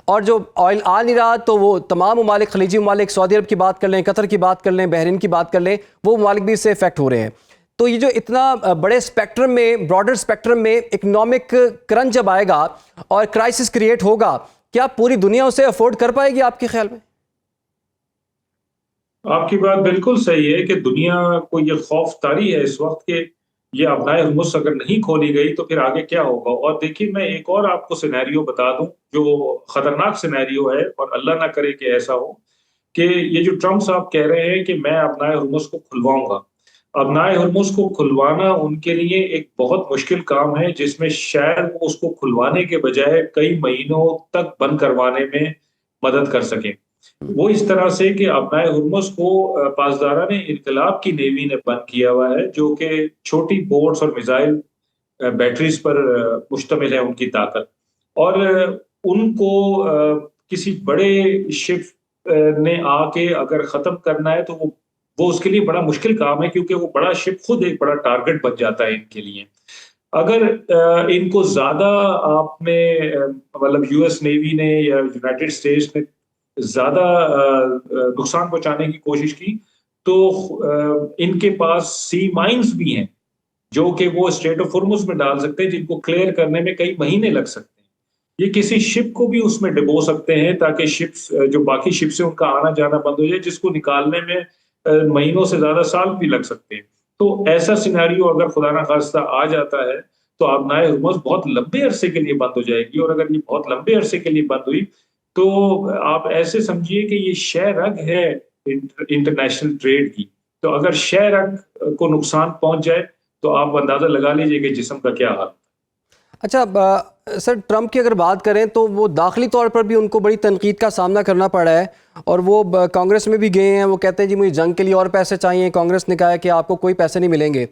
اور جو آئل آ نہیں رہا تو وہ تمام ممالک، خلیجی ممالک، سعودی عرب کی بات کر لیں، قطر کی بات کر لیں، بحرین کی بات کر لیں، وہ ممالک بھی اس سے افیکٹ ہو رہے ہیں. تو یہ جو اتنا بڑے اسپیکٹرم میں، براڈر اسپیکٹرم میں اکنامک کرنچ جب آئے گا اور کرائسس کریٹ ہوگا، کیا پوری دنیا اسے افورڈ کر پائے گی آپ کے خیال میں؟ آپ کی بات بالکل صحیح ہے کہ دنیا کو یہ خوف طاری ہے اس وقت کہ یہ آبنائے ہرمز اگر نہیں کھولی گئی تو پھر آگے کیا ہوگا. اور دیکھیے میں ایک اور آپ کو سینیریو بتا دوں جو خطرناک سینیریو ہے، اور اللہ نہ کرے کہ ایسا ہو، کہ یہ جو ٹرمپ صاحب کہہ رہے ہیں کہ میں آبنائے ہرمز کو کھلواؤں گا. آبنائے ہرمز کو کھلوانا ان کے لیے ایک بہت مشکل کام ہے، جس میں شاید وہ اس کو کھلوانے کے بجائے کئی مہینوں تک بند کروانے میں مدد کر سکیں. وہ اس طرح سے کہ آبنائے ہرمز کو پاسداران انقلاب کی نیوی نے بند کیا ہوا ہے، جو کہ چھوٹی بوٹس اور میزائل بیٹریز پر مشتمل ہے ان کی طاقت، اور ان کو کسی بڑے شپ نے آ کے اگر ختم کرنا ہے تو وہ اس کے لیے بڑا مشکل کام ہے، کیونکہ وہ بڑا شپ خود ایک بڑا ٹارگٹ بن جاتا ہے ان کے لیے. اگر ان کو زیادہ آپ نے مطلب یو ایس نیوی نے یا یونائٹڈ اسٹیٹس نے زیادہ نقصان پہنچانے کی کوشش کی تو ان کے پاس سی مائنز بھی ہیں جو کہ وہ اسٹریٹ آف ہرمز میں ڈال سکتے ہیں، جن کو کلیئر کرنے میں کئی مہینے لگ سکتے ہیں. یہ کسی شپ کو بھی اس میں ڈبو سکتے ہیں تاکہ شپس جو باقی شپ سے ان کا آنا جانا بند ہو جائے، جس کو نکالنے میں مہینوں سے زیادہ سال بھی لگ سکتے ہیں. تو ایسا سینیریو اگر خدا نہ خواستہ آ جاتا ہے تو آبنائے ہرمز بہت لمبے عرصے کے لیے بند ہو جائے گی، اور اگر یہ بہت لمبے عرصے کے لیے بند ہوئی تو آپ ایسے سمجھیے کہ یہ شہ رگ ہے انٹرنیشنل ٹریڈ کی. تو اگر شہ رگ کو نقصان پہنچ جائے تو آپ اندازہ لگا لیجئے کہ جسم کا کیا حال. اچھا سر، ٹرمپ کی اگر بات کریں تو وہ داخلی طور پر بھی ان کو بڑی تنقید کا سامنا کرنا پڑا ہے، اور وہ کانگریس میں بھی گئے ہیں، وہ کہتے ہیں جی مجھے جنگ کے لیے اور پیسے چاہیے. کانگریس نے کہا ہے کہ آپ کو کوئی پیسے نہیں ملیں گے.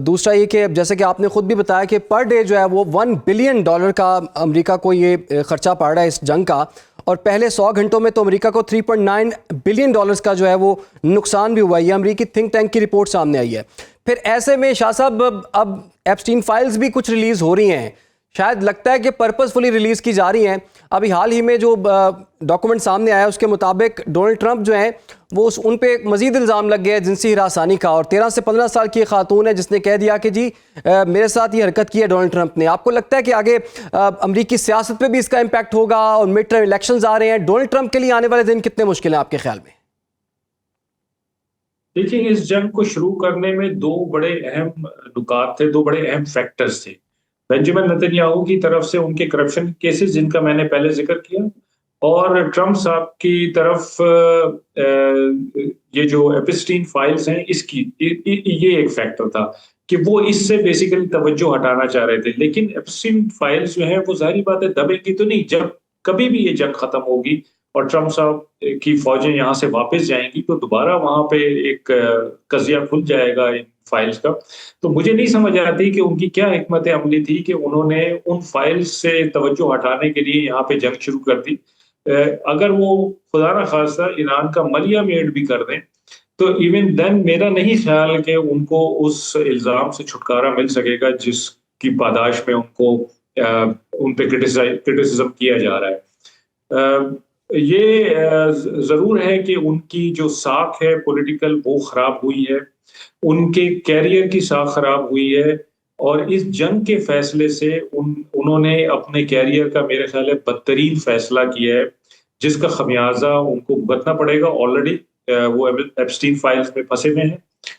دوسرا یہ کہ جیسے کہ آپ نے خود بھی بتایا کہ پر ڈے جو ہے وہ $1 بلین کا امریکہ کو یہ خرچہ پڑ رہا ہے اس جنگ کا، اور پہلے 100 گھنٹوں میں تو امریکہ کو $3.9 بلین کا جو ہے وہ نقصان بھی ہوا ہے. یہ امریکی تھنک ٹینک کی رپورٹ سامنے آئی ہے. پھر ایسے میں شاہ صاحب اب ایپسٹین فائلز بھی کچھ ریلیز ہو رہی ہیں, شاید لگتا ہے کہ پرپز فلی ریلیز کی جا رہی ہیں. ابھی حال ہی میں جو ڈاکومنٹ سامنے آیا اس کے مطابق ڈونلڈ ٹرمپ جو ہیں وہ ان پہ مزید الزام لگ گیا جنسی ہراسانی کا, اور 13 سے 15 سال کی خاتون ہے جس نے کہہ دیا کہ جی میرے ساتھ یہ حرکت کی ہے ڈونلڈ ٹرمپ نے. آپ کو لگتا ہے کہ آگے امریکی سیاست پہ بھی اس کا امپیکٹ ہوگا, اور مڈ ٹرم الیکشنز آ رہے ہیں, ڈونلڈ ٹرمپ کے لیے آنے والے دن کتنے مشکل ہیں آپ کے خیال میں؟ دیکھیں, اس جنگ کو شروع کرنے میں دو بڑے اہم نکات تھے, دو بڑے اہم فیکٹرز تھے. بنجامن نتنیاہو کی طرف سے ان کے کرپشن کیسز جن کا میں نے پہلے ذکر کیا, اور ٹرمپ صاحب کی طرف یہ جو ایپسٹین فائلز ہیں اس کی یہ ایک فیکٹر تھا کہ وہ اس سے بیسیکلی توجہ ہٹانا چاہ رہے تھے. لیکن ایپسٹین فائلز جو ہیں وہ ظاہری بات ہے دبیں گی تو نہیں. جب کبھی بھی یہ جنگ ختم ہوگی اور ٹرمپ صاحب کی فوجیں یہاں سے واپس جائیں گی تو دوبارہ وہاں پہ ایک قضیہ کھل جائے گا ان فائلز کا. تو مجھے نہیں سمجھ آتی کہ ان کی کیا حکمت عملی تھی کہ انہوں نے ان فائلز سے توجہ ہٹانے کے لیے یہاں پہ جنگ شروع کر دی. اگر وہ خدا نہ خواستہ ایران کا ملیہ میڈ بھی کر دیں تو ایون دین میرا نہیں خیال کہ ان کو اس الزام سے چھٹکارا مل سکے گا جس کی پاداش میں ان پہ کرٹیسزم کیا جا رہا ہے. یہ ضرور ہے کہ ان کی جو ساکھ ہے پولیٹیکل وہ خراب ہوئی ہے, ان کے کیریئر کی ساکھ خراب ہوئی ہے, اور اس جنگ کے فیصلے سے انہوں نے اپنے کیریئر کا میرے خیال ہے بدترین فیصلہ کیا ہے جس کا خمیازہ ان کو بھگتنا پڑے گا. آلریڈی وہ ایپسٹین فائلز میں پھنسے ہوئے ہیں,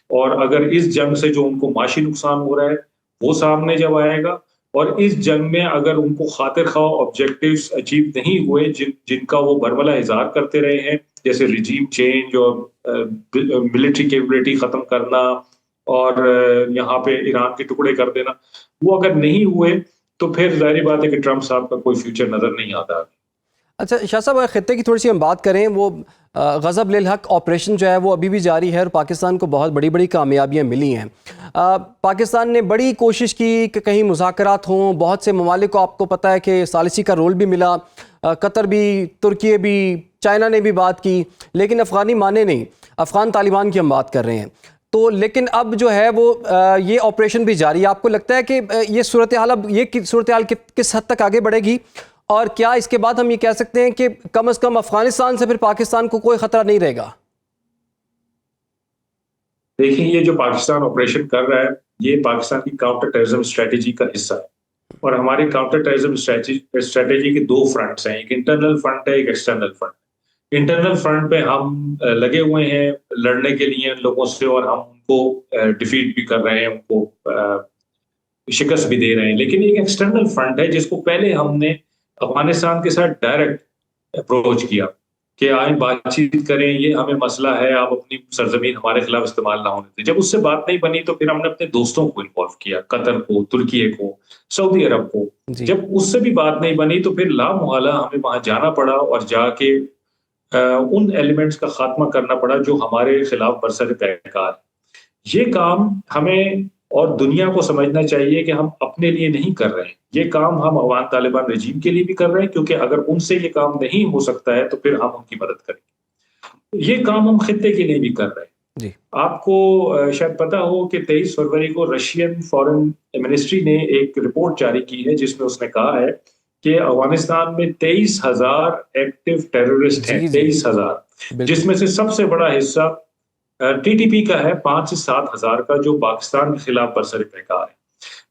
اور اگر اس جنگ سے جو ان کو معاشی نقصان ہو رہا ہے وہ سامنے جب آئے گا, اور اس جنگ میں اگر ان کو خاطر خواہ آبجیکٹیوز اچیو نہیں ہوئے جن کا وہ برملا اظہار کرتے رہے ہیں, جیسے ریجیم چینج اور ملٹری کیپبلٹی ختم کرنا اور یہاں پہ ایران کے ٹکڑے کر دینا, وہ اگر نہیں ہوئے تو پھر ظاہری بات ہے کہ ٹرمپ صاحب کا کوئی فیوچر نظر نہیں آتا. اچھا شاہ صاحب, خطے کی تھوڑی سی ہم بات کریں, وہ غضب للحق آپریشن جو ہے وہ ابھی بھی جاری ہے اور پاکستان کو بہت بڑی بڑی کامیابیاں ملی ہیں. پاکستان نے بڑی کوشش کی کہ کہیں مذاکرات ہوں, بہت سے ممالک کو آپ کو پتہ ہے کہ ثالثی کا رول بھی ملا, قطر بھی, ترکیے بھی, چائنا نے بھی بات کی, لیکن افغانی مانے نہیں. افغان طالبان کی ہم بات کر رہے ہیں تو, لیکن اب جو ہے وہ یہ آپریشن بھی جاری ہے. آپ کو لگتا ہے کہ یہ صورتحال کس حد تک آگے بڑھے گی, اور کیا اس کے بعد ہم یہ کہہ سکتے ہیں کہ کم از کم افغانستان سے پھر پاکستان کو کوئی خطرہ نہیں رہے گا؟ دیکھیں, یہ جو پاکستان آپریشن کر رہا ہے یہ پاکستان کی کاؤنٹر ٹیررزم اسٹریٹجی کا حصہ ہے, اور ہماری کاؤنٹر ٹیررزم اسٹریٹجی کے دو فرنٹس ہیں, ایک انٹرنل فرنٹ ہے, ایک ایکسٹرنل فرنٹ. انٹرنل فرنٹ پہ ہم لگے ہوئے ہیں لڑنے کے لیے لوگوں سے, اور ہم ان کو ڈیفیٹ بھی کر رہے ہیں, ان کو شکست بھی دے رہے ہیں. لیکن ایک ایکسٹرنل فرنٹ ہے جس کو پہلے ہم نے افغانستان کے ساتھ ڈائریکٹ اپروچ کیا کہ آئیں بات چیت کریں, یہ ہمیں مسئلہ ہے, آپ اپنی سرزمین ہمارے خلاف استعمال نہ ہونے دیں. جب اس سے بات نہیں بنی تو پھر ہم نے اپنے دوستوں کو انوالو کیا, قطر کو, ترکیے کو, سعودی عرب کو. جب اس سے بھی بات نہیں بنی تو پھر لامحالہ ہمیں وہاں جانا پڑا اور جا کے ان ایلیمنٹس کا خاتمہ کرنا پڑا جو ہمارے خلاف برسر پیکار. یہ کام ہمیں اور دنیا کو سمجھنا چاہیے کہ ہم اپنے لیے نہیں کر رہے ہیں, یہ کام ہم افغان طالبان رجیم کے لیے بھی کر رہے ہیں, کیونکہ اگر ان سے یہ کام نہیں ہو سکتا ہے تو پھر ہم ان کی مدد کریں گے. یہ کام ہم خطے کے لیے بھی کر رہے ہیں. جی, آپ کو شاید پتا ہو کہ 23 فروری کو رشین فارن منسٹری نے ایک رپورٹ جاری کی ہے جس میں اس نے کہا ہے کہ افغانستان میں 23,000 ایکٹیو ٹیررسٹ ہیں, 23,000, جس میں سے سب سے بڑا حصہ ٹی ٹی پی کا ہے, 5 سے 7 ہزار کا, جو پاکستان کے خلاف برسر پیکار ہے.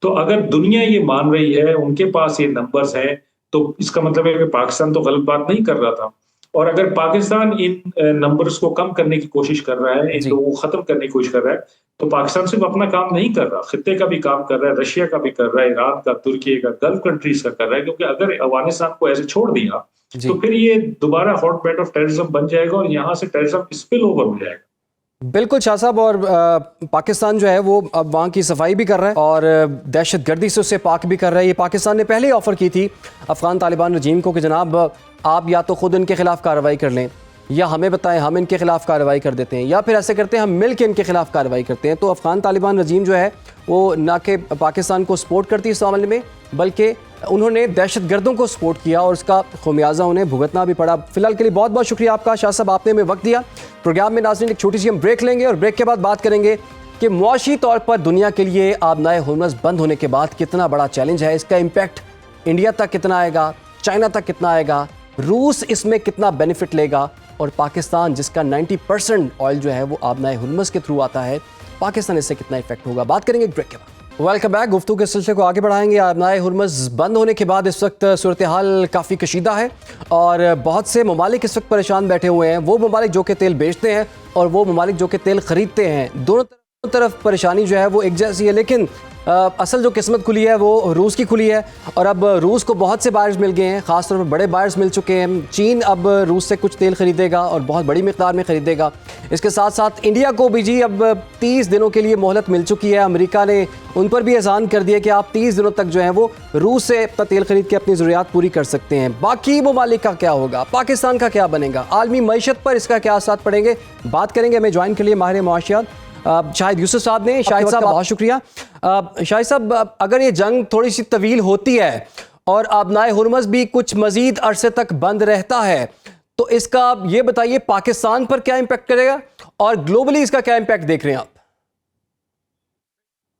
تو اگر دنیا یہ مان رہی ہے, ان کے پاس یہ نمبرز ہیں, تو اس کا مطلب ہے کہ پاکستان تو غلط بات نہیں کر رہا تھا. اور اگر پاکستان ان نمبرز کو کم کرنے کی کوشش کر رہا ہے, ان لوگوں کو ختم کرنے کی کوشش کر رہا ہے, تو پاکستان صرف اپنا کام نہیں کر رہا, خطے کا بھی کام کر رہا ہے, رشیا کا بھی کر رہا ہے, ایران کا, ترکیے کا, گلف کنٹریز کا کر رہا ہے. کیونکہ اگر افغانستان کو ایسے چھوڑ دیا تو پھر یہ دوبارہ ہاٹ بیٹ آف ٹیررزم بن جائے گا, اور یہاں سے ٹیررزم اسپل اوور ہو جائے گا. بالکل شاہ صاحب, اور پاکستان جو ہے وہ اب وہاں کی صفائی بھی کر رہا ہے اور دہشت گردی سے اسے پاک بھی کر رہا ہے. یہ پاکستان نے پہلے ہی آفر کی تھی افغان طالبان رجیم کو کہ جناب آپ یا تو خود ان کے خلاف کارروائی کر لیں, یا ہمیں بتائیں, ہم ان کے خلاف کارروائی کر دیتے ہیں, یا پھر ایسے کرتے ہیں ہم مل کے ان کے خلاف کارروائی کرتے ہیں. تو افغان طالبان رجیم جو ہے وہ نہ کہ پاکستان کو سپورٹ کرتی اس معاملے میں, بلکہ انہوں نے دہشت گردوں کو سپورٹ کیا اور اس کا خمیازہ انہیں بھگتنا بھی پڑا. فی الحال کے لیے بہت بہت شکریہ آپ کا شاہ صاحب, آپ نے ہمیں وقت دیا. پروگرام میں ناظرین ایک چھوٹی سی ہم بریک لیں گے اور بریک کے بعد بات کریں گے کہ معاشی طور پر دنیا کے لیے آبنائے ہرمز بند ہونے کے بعد کتنا بڑا چیلنج ہے, اس کا امپیکٹ انڈیا تک کتنا آئے گا, چائنا تک کتنا آئے گا, روس اس میں کتنا بینیفٹ لے گا, اور پاکستان جس کا 90% آئل جو ہے وہ آبنائے ہرمز کے تھرو آتا ہے, پاکستان اس سے کتنا افیکٹ ہوگا. بات کریں گے ایک بریک کے بعد. Welcome back. گفتگو کے سلسلے کو آگے بڑھائیں گے. آبنائے ہرمز بند ہونے کے بعد اس وقت صورتحال کافی کشیدہ ہے اور بہت سے ممالک اس وقت پریشان بیٹھے ہوئے ہیں. وہ ممالک جو کہ تیل بیچتے ہیں اور وہ ممالک جو کہ تیل خریدتے ہیں, دونوں طرف پریشانی جو ہے وہ ایک جیسی ہے. لیکن اصل جو قسمت کھلی ہے وہ روس کی کھلی ہے اور اب روس کو بہت سے بائرز مل گئے ہیں, خاص طور پر بڑے بائرز مل چکے ہیں. چین اب روس سے کچھ تیل خریدے گا اور بہت بڑی مقدار میں خریدے گا. اس کے ساتھ ساتھ انڈیا کو بھی جی اب 30 دنوں کے لیے مہلت مل چکی ہے. امریکہ نے ان پر بھی اذعان کر دیا کہ آپ 30 دنوں تک جو ہیں وہ روس سے اپنا تیل خرید کے اپنی ضروریات پوری کر سکتے ہیں. باقی ممالک کا کیا ہوگا, پاکستان کا کیا بنے گا, عالمی معیشت پر اس کا کیا اثرات پڑیں گے, بات کریں گے. ہمیں جوائن کے لیے ماہر معاشیات شاہد یوسف صاحب نے. شاہد صاحب بہت شکریہ. شاہد صاحب, اگر یہ جنگ تھوڑی سی طویل ہوتی ہے اور آبنائے ہرمز بھی کچھ مزید عرصے تک بند رہتا ہے تو اس کا یہ بتائیے پاکستان پر کیا امپیکٹ کرے گا اور گلوبلی اس کا کیا امپیکٹ دیکھ رہے ہیں آپ؟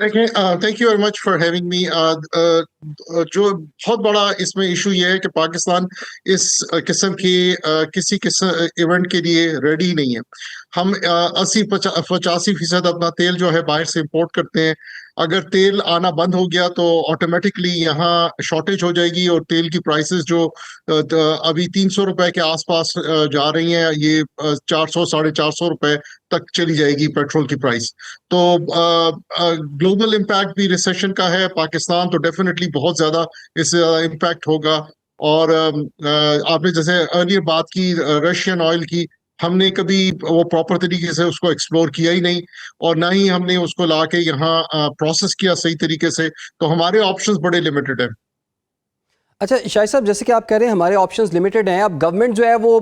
دیکھیں, thank you very much for having me. جو بہت بڑا اس میں ایشو یہ ہے کہ پاکستان اس قسم کی کسی قسم ایونٹ کے لیے ریڈی نہیں ہے. ہم 80-85% اپنا تیل جو ہے باہر سے امپورٹ کرتے ہیں. اگر تیل آنا بند ہو گیا تو آٹومیٹکلی یہاں شارٹیج ہو جائے گی اور تیل کی پرائسز جو ابھی 300 روپے کے آس پاس جا رہی ہیں, یہ 400-450 روپے تک چلی جائے گی پیٹرول کی پرائس. تو گلوبل امپیکٹ بھی ریسیشن کا ہے. پاکستان تو ڈیفینیٹلی بہت زیادہ اس سے امپیکٹ ہوگا. اور آپ نے جیسے ارلیئر بات کی رشین آئل کی, ہم نے کبھی وہ پراپر طریقے سے اس کو ایکسپلور کیا ہی نہیں اور نہ ہی ہم نے اس کو لا کے یہاں پروسیس کیا صحیح طریقے سے. تو ہمارے آپشنز بڑے لمیٹڈ ہیں. اچھا شاہد صاحب, جیسے کہ آپ کہہ رہے ہیں ہمارے آپشنز لمیٹڈ ہیں, اب گورنمنٹ جو ہے وہ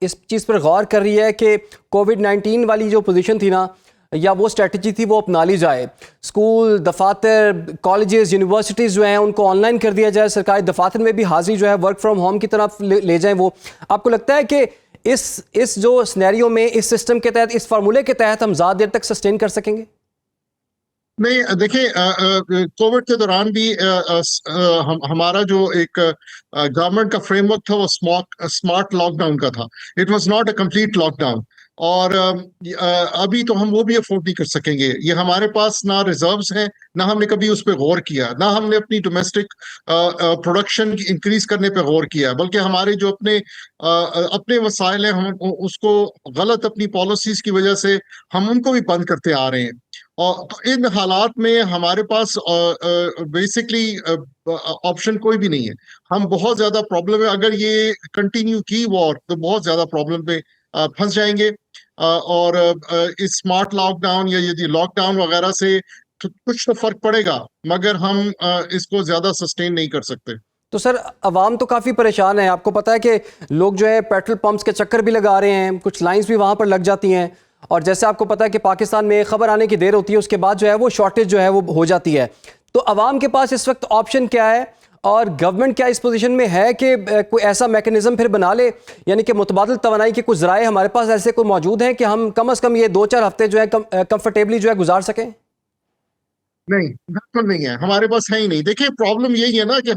اس چیز پر غور کر رہی ہے کہ کووڈ-19 والی جو پوزیشن تھی نا, یا وہ اسٹریٹجی تھی, وہ اپنا لی جائے. اسکول, دفاتر, کالجز, یونیورسٹیز جو ہیں ان کو آن لائن کر دیا جائے. سرکاری دفاتر میں بھی حاضری جو ہے ورک فرام ہوم کی طرف لے جائیں. وہ آپ کو لگتا ہے کہ اس جو سنیریو میں, اس سسٹم کے تحت, اس فارمولے کے تحت ہم زیادہ دیر تک سسٹین کر سکیں گے؟ نہیں, دیکھیں کووڈ کے دوران بھی ہمارا جو ایک گورنمنٹ کا فریم ورک تھا وہ اسمارٹ لاک ڈاؤن کا تھا. It was not a complete lockdown. اور ابھی تو ہم وہ بھی افورڈ نہیں کر سکیں گے. یہ ہمارے پاس نہ ریزروز ہیں, نہ ہم نے کبھی اس پہ غور کیا, نہ ہم نے اپنی ڈومیسٹک پروڈکشن انکریز کرنے پہ غور کیا, بلکہ ہمارے جو اپنے وسائل ہیں ہم اس کو غلط اپنی پالیسیز کی وجہ سے ہم ان کو بھی بند کرتے آ رہے ہیں. اور ان حالات میں ہمارے پاس بیسکلی آپشن کوئی بھی نہیں ہے. ہم بہت زیادہ پرابلم ہے. اگر یہ کنٹینیو کی وار تو بہت زیادہ پرابلم پہ پھنس جائیں گے. اور اس اسمارٹ لاک ڈاؤن یا یہ لاک ڈاؤن وغیرہ سے کچھ تو فرق پڑے گا, مگر ہم اس کو زیادہ سسٹین نہیں کر سکتے. تو سر عوام تو کافی پریشان ہے. آپ کو پتا ہے کہ لوگ جو ہے پیٹرول پمپس کے چکر بھی لگا رہے ہیں, کچھ لائنز بھی وہاں پر لگ جاتی ہیں, اور جیسے آپ کو پتا ہے کہ پاکستان میں خبر آنے کی دیر ہوتی ہے, اس کے بعد جو ہے وہ شارٹیج جو ہے وہ ہو جاتی ہے. تو عوام کے پاس اس وقت آپشن کیا ہے, اور گورنمنٹ کیا اس پوزیشن میں ہے کہ کوئی ایسا میکنزم پھر بنا لے, یعنی کہ متبادل توانائی کے کچھ ذرائع ہمارے پاس ایسے کوئی موجود ہیں کہ ہم کم از کم یہ 2-4 ہفتے جو ہے کمفرٹیبلی جو ہے گزار سکیں؟ نہیں, بالکل نہیں ہے, ہمارے پاس ہے ہی نہیں. دیکھیں پرابلم یہی ہے نا کہ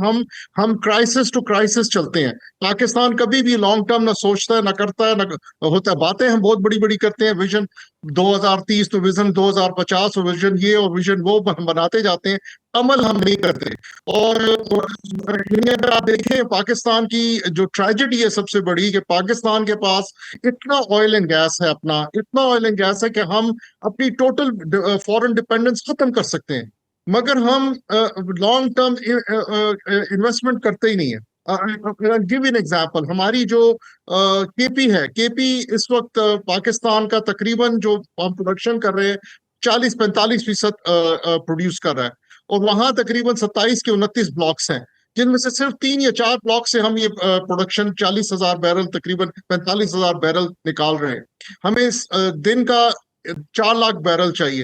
ہم کرائسس ٹو کرائسس چلتے ہیں. پاکستان کبھی بھی لانگ ٹرم نہ سوچتا ہے, نہ کرتا ہے, نہ ہوتا ہے. باتیں ہم بہت بڑی بڑی کرتے ہیں, ویژن 2030 تو ویژن 2050 اور ویژن یہ اور ویژن وہ بناتے جاتے ہیں, عمل ہم نہیں کرتے. اور اگر آپ دیکھیں پاکستان کی جو ٹریجڈی ہے سب سے بڑی, کہ پاکستان کے پاس اتنا آئل اینڈ گیس ہے, اتنا آئل اینڈ گیس ہے کہ ہم اپنی ٹوٹل فورن ڈپینڈنس ختم کر سکتے ہیں, مگر ہم لانگ ٹرم انویسٹمنٹ کرتے ہی نہیں ہیں. گیو این ایگزامپل, ہماری جو کے پی ہے, کے پی اس وقت پاکستان کا تقریباً جو ہم پروڈکشن کر رہے ہیں 40-45% پروڈیوس کر رہا ہے, اور وہاں تقریباً 27 کے 29 بلاکس ہیں, جن میں سے صرف 3 یا 4 بلاک سے ہم یہ پروڈکشن 40,000 بیرل تقریباً 45,000 بیرل نکال رہے ہیں. ہمیں دن کا 4 لاکھ بیرل چاہیے.